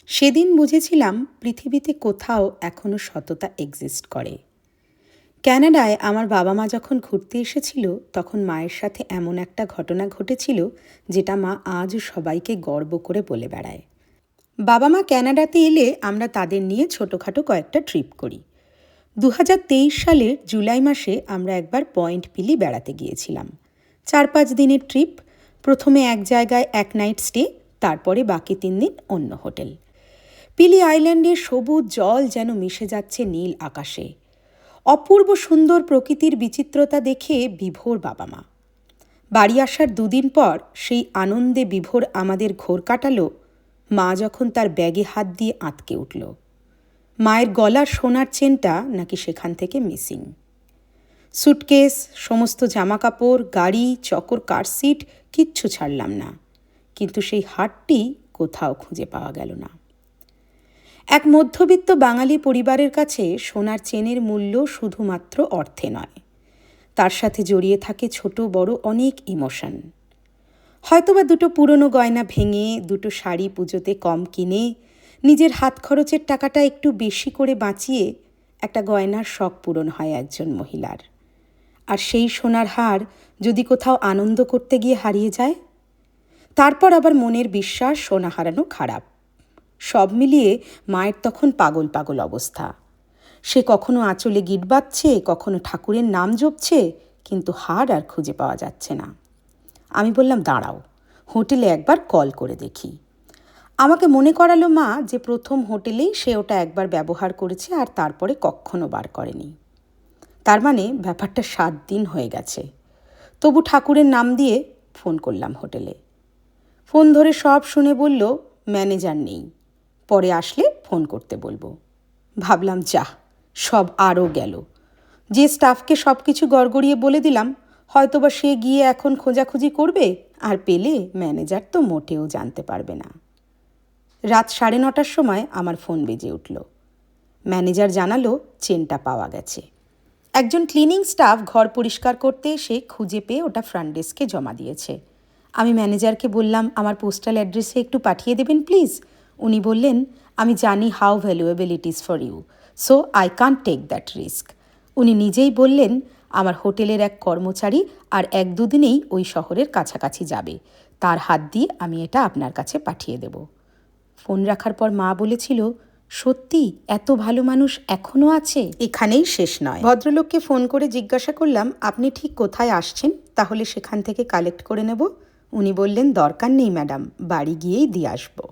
সেদিন বুঝেছিলাম পৃথিবীতে কোথাও এখনও সততা এক্সিস্ট করে। ক্যানাডায় আমার বাবা মা যখন ঘুরতে এসেছিল তখন মায়ের সাথে এমন একটা ঘটনা ঘটেছিল যেটা মা আজও সবাইকে গর্ব করে বলে বেড়ায়। বাবা মা ক্যানাডাতে এলে আমরা তাদের নিয়ে ছোটোখাটো কয়েকটা ট্রিপ করি। 2023 সালের জুলাই মাসে আমরা একবার পয়েন্ট পিলি বেড়াতে গিয়েছিলাম। 4-5 দিনের ট্রিপ। প্রথমে এক জায়গায় এক নাইট স্টে, তারপরে বাকি 3 দিন অন্য হোটেল। পিলি আইল্যান্ডের সবুজ জল যেন মিশে যাচ্ছে নীল আকাশে। অপূর্ব সুন্দর প্রকৃতির বিচিত্রতা দেখে বিভোর বাবা মা। বাড়ি আসার 2 দিন পর সেই আনন্দে বিভোর আমাদের ঘোর কাটালো মা যখন তার ব্যাগে হাত দিয়ে আঁতকে উঠল। মায়ের গলার সোনার চেনটা নাকি সেখান থেকে মিসিং। সুটকেস, সমস্ত জামাকাপড়, গাড়ি, চকর, কার সিট কিচ্ছু ছাড়লাম না, কিন্তু সেই হারটি কোথাও খুঁজে পাওয়া গেল না। এক মধ্যবিত্ত বাঙালি পরিবারের কাছে সোনার চেনের মূল্য শুধুমাত্র অর্থে নয়, তার সাথে জড়িয়ে থাকে ছোট বড় অনেক ইমোশন। হয়তোবা 2টো পুরনো গয়না ভেঙে, 2টো শাড়ি পুজোতে কম কিনে, নিজের হাত খরচের টাকাটা একটু বেশি করে বাঁচিয়ে একটা গয়নার শখ পূরণ হয় একজন মহিলার। আর সেই সোনার হার যদি কোথাও আনন্দ করতে গিয়ে হারিয়ে যায়, তারপর আবার মনের বিশ্বাস সোনা হারানো খারাপ। সব মিলিয়ে মায়ের তখন পাগল পাগল অবস্থা। সে কখনো আঁচলে গিট বাঁধছে, কখনো ঠাকুরের নাম জপছে, কিন্তু হার আর খুঁজে পাওয়া যাচ্ছে না। আমি বললাম, দাঁড়াও, হোটেলে একবার কল করে দেখি। আমাকে মনে করালো মা যে প্রথম হোটেলেই সে ওটা একবার ব্যবহার করেছে আর তারপরে কখনো বার করেনি। তার মানে ব্যাপারটা 7 দিন হয়ে গেছে। তবু ঠাকুরের নাম দিয়ে ফোন করলাম হোটেলে। ফোন ধরে সব শুনে বলল ম্যানেজার নেই, পরে আসলে ফোন করতে বলবো। ভাবলাম, যা, সব আরও গেল। যে স্টাফকে সব কিছু গড়গড়িয়ে বলে দিলাম, হয়তোবা সে গিয়ে এখন খোঁজাখুঁজি করবে, আর পেলে ম্যানেজার তো মোটেও জানতে পারবে না। রাত 9:30টার সময় আমার ফোন বেজে উঠল। ম্যানেজার জানালো চেনটা পাওয়া গেছে। একজন ক্লিনিং স্টাফ ঘর পরিষ্কার করতে এসে খুঁজে পেয়ে ওটা ফ্রন্ট ডেস্কে জমা দিয়েছে। আমি ম্যানেজারকে বললাম, আমার পোস্টাল অ্যাড্রেসে একটু পাঠিয়ে দেবেন প্লিজ। উনি বললেন, আমি জানি how valuable it is for you, so I can't take that risk. উনি নিজেই বললেন আমার হোটেলের এক কর্মচারী আর 1-2 দিনেই ওই শহরের কাছাকাছি যাবে, তার হাত দিয়ে আমি এটা আপনার কাছে পাঠিয়ে দেব। ফোন রাখার পর মা বলেছিল, সত্যি এত ভালো মানুষ এখনও আছে? এখানেই শেষ নয়। ভদ্রলোককে ফোন করে জিজ্ঞাসা করলাম, আপনি ঠিক কোথায় আসছেন, তাহলে সেখান থেকে কালেক্ট করে নেব। উনি বললেন, দরকার নেই ম্যাডাম, বাড়ি গিয়েই দিয়ে আসবো।